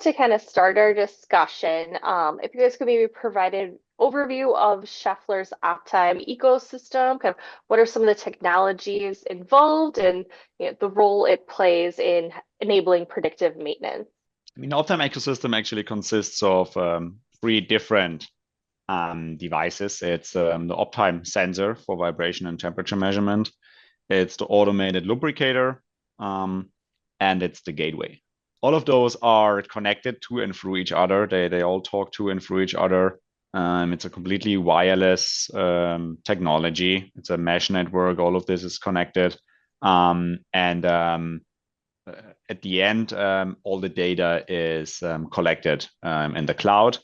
to kind of start our discussion, if you guys could maybe provide an overview of Scheffler's Optime ecosystem, kind of what are some of the technologies involved and the role it plays in enabling predictive maintenance? I mean, Optime ecosystem actually consists of three different devices. It's the Optime sensor for vibration and temperature measurement. It's the automated lubricator, and it's the gateway. All of those are connected to and through each other. They all talk to and through each other. It's a completely wireless technology. It's a mesh network. All of this is connected. And at the end, all the data is collected in the cloud,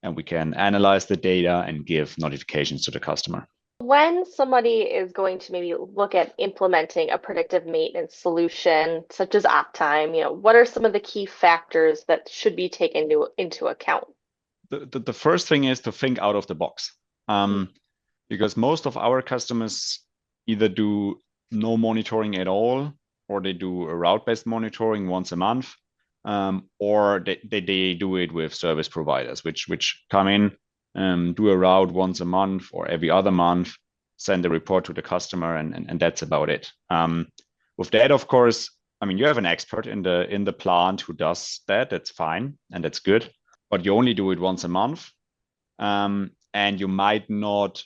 and we can analyze the data and give notifications to the customer. When somebody is going to maybe look at implementing a predictive maintenance solution such as Optime, what are some of the key factors that should be taken into account? The first thing is to think out of the box, because most of our customers either do no monitoring at all, or they do a route-based monitoring once a month, or they do it with service providers, which come in, do a route once a month or every other month, send a report to the customer, and that's about it. With that, of course, I mean, you have an expert in the plant who does that. That's fine and that's good, but you only do it once a month, and you might not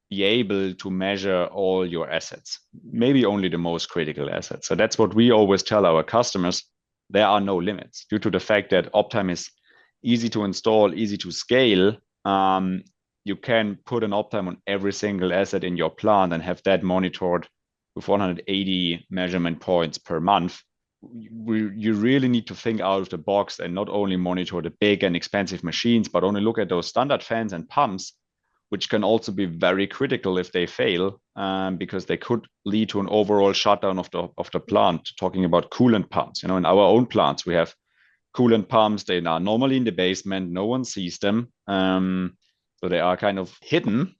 be able to measure all your assets, maybe only the most critical assets. So that's what we always tell our customers. There are no limits due to the fact that Optime is easy to install, easy to scale. You can put an Optime on every single asset in your plant and have that monitored with 180 measurement points per month. You really need to think out of the box and not only monitor the big and expensive machines, but only look at those standard fans and pumps, which can also be very critical if they fail, because they could lead to an overall shutdown of the plant. Talking about coolant pumps, in our own plants, we have coolant pumps. They are normally in the basement. No one sees them. So they are kind of hidden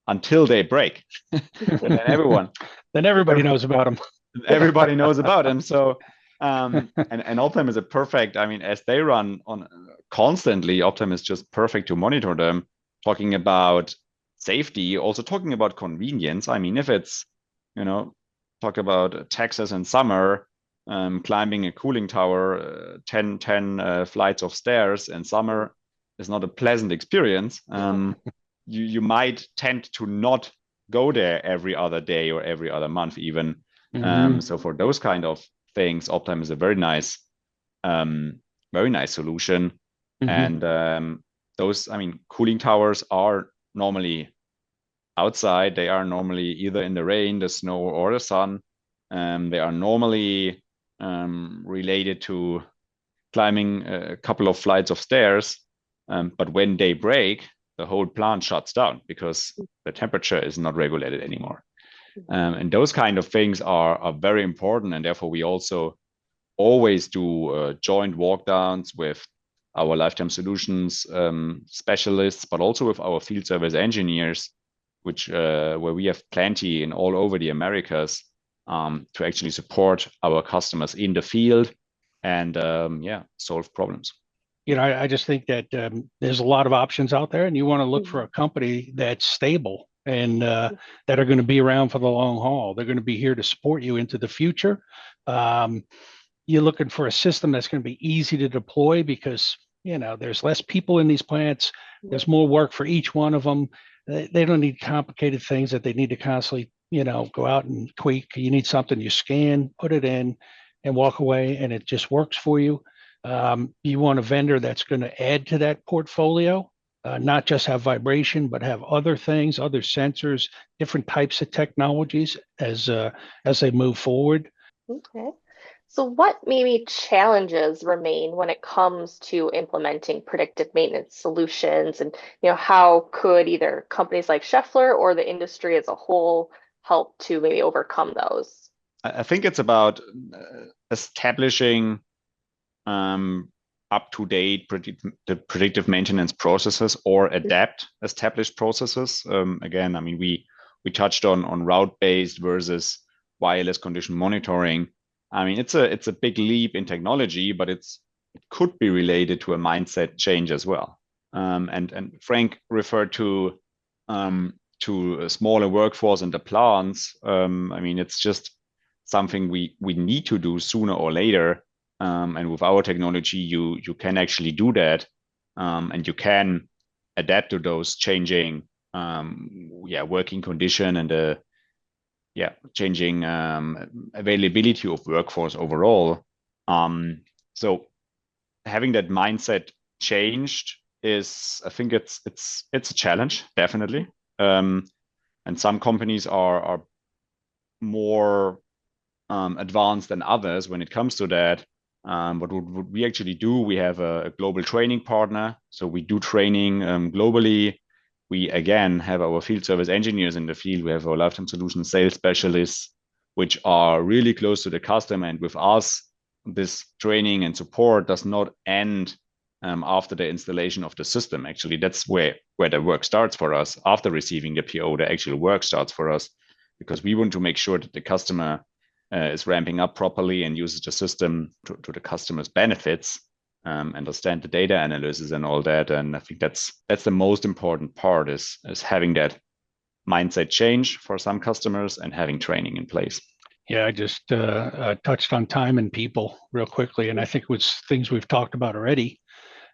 until they break. then everybody knows about them. Everybody knows about them. So and Optime is a perfect, I mean, as they run on constantly, Optime is just perfect to monitor them. Talking about safety, also talking about convenience. I mean, if it's, talk about Texas in summer, climbing a cooling tower, 10 flights of stairs in summer is not a pleasant experience. You might tend to not go there every other day or every other month even. So for those kind of things, Optime is a very nice solution. And those, I mean, cooling towers are normally outside. They are normally either in the rain, the snow, or the sun. They are normally related to climbing a couple of flights of stairs. But when they break, the whole plant shuts down because the temperature is not regulated anymore. And those kind of things are very important. And therefore, we also always do joint walkdowns with our lifetime solutions specialists, but also with our field service engineers, where we have plenty in all over the Americas, to actually support our customers in the field and solve problems. I just think that there's a lot of options out there, and you want to look for a company that's stable and that are going to be around for the long haul. They're going to be here to support you into the future. You're looking for a system that's going to be easy to deploy because there's less people in these plants. There's more work for each one of them. They don't need complicated things that they need to constantly, go out and tweak. You need something you scan, put it in, and walk away, and it just works for you. You want a vendor that's going to add to that portfolio, not just have vibration, but have other things, other sensors, different types of technologies as they move forward. Okay. So what maybe challenges remain when it comes to implementing predictive maintenance solutions, and how could either companies like Scheffler or the industry as a whole help to maybe overcome those? I think it's about establishing up-to-date predictive maintenance processes or adapt established processes. Again, I mean, we touched on route-based versus wireless condition monitoring. I mean, it's a big leap in technology, but it's it could be related to a mindset change as well. And Frank referred to a smaller workforce in the plants. I mean, it's just something we need to do sooner or later. And with our technology, you can actually do that, and you can adapt to those changing working condition and the changing availability of workforce overall. So having that mindset changed is, I think it's a challenge, definitely. And some companies are more advanced than others when it comes to that. But what we actually do, we have a global training partner. So we do training globally. We, again, have our field service engineers in the field. We have our lifetime solution sales specialists, which are really close to the customer. And with us, this training and support does not end after the installation of the system. Actually, that's where the work starts for us. After receiving the PO, the actual work starts for us, because we want to make sure that the customer is ramping up properly and uses the system to the customer's benefits, understand the data analysis and all that. And I think that's the most important part, is having that mindset change for some customers and having training in place. Yeah, I just touched on time and people real quickly, and I think it was things we've talked about already.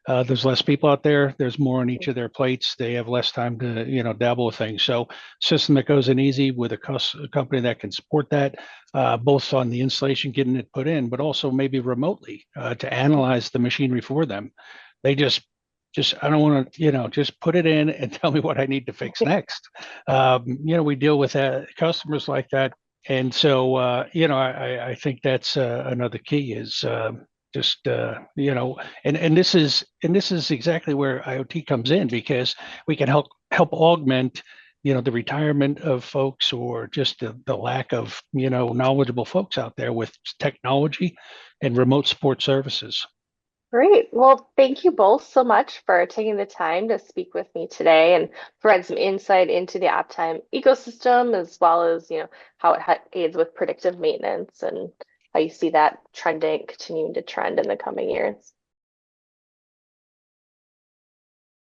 There's less people out there. There's more on each of their plates. They have less time to, dabble with things. So system that goes in easy with a company that can support that, both on the installation, getting it put in, but also maybe remotely to analyze the machinery for them. They just I don't want to, just put it in and tell me what I need to fix next. We deal with customers like that. And so, I think that's another key is just and this is exactly where IoT comes in, because we can help augment the retirement of folks, or just the lack of knowledgeable folks out there with technology and remote support services. Great. Well, thank you both so much for taking the time to speak with me today and provide some insight into the uptime ecosystem, as well as, how it aids with predictive maintenance and how you see that continuing to trend in the coming years.